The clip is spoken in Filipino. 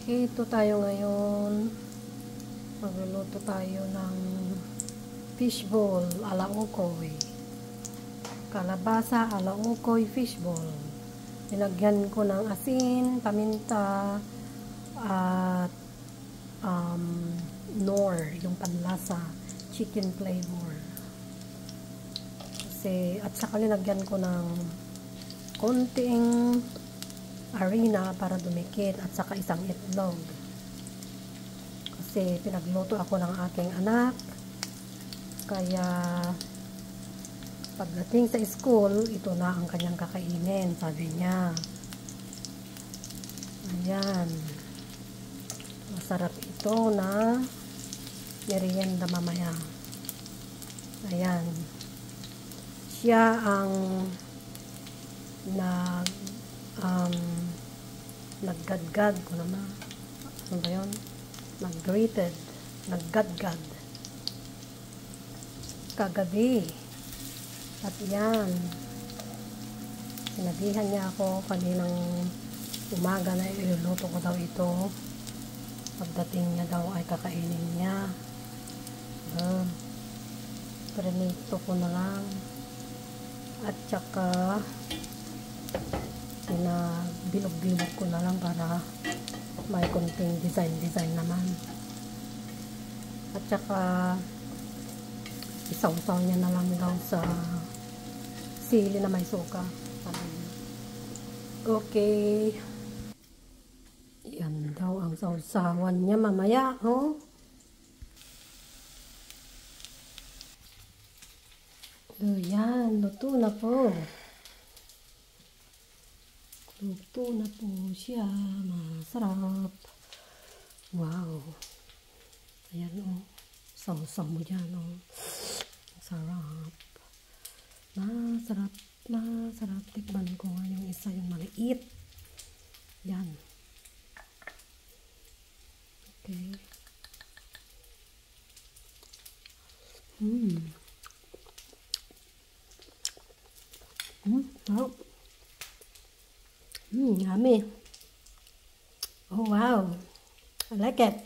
Ito tayo ngayon. Magluluto tayo ng fishball ala ukoy. Kalabasa ala ukoy fishball. Nilagyan ko ng asin, paminta, at nor, yung panlasa, chicken flavor. Kasi, at saka nilagyan ko ng konting harina para dumikit at saka isang itlog. Kasi pinagluto ako ng aking anak. Kaya pagdating sa school, ito na ang kanyang kakainin, sabi niya. Ayan. Masarap ito na merienda mamaya. Ayan. Siya ang naggadgad ko naman. Ano ba yun? Naggadgad kagabi. At yan, sinabihan niya ako kaninang umaga na iluluto ko daw ito. Pagdating niya daw ay kakainin niya. Prinito ko na lang. At saka bilog-bilog ko na lang para may konting design naman. At saka isaw-saw niya na lang daw sa sili na may suka. Okay. Yan daw ang sausawan niya mamaya, oh. Yan, luto na po. Luto na po siya. Masarap. Wow. Ayan, oh. Sausaw mo dyan, oh. Sarap. Masarap. Masarap. Tikman ko nga yung isa, yung maliit. Yan. Okay. Wow. Yummy. Oh, wow. I like it.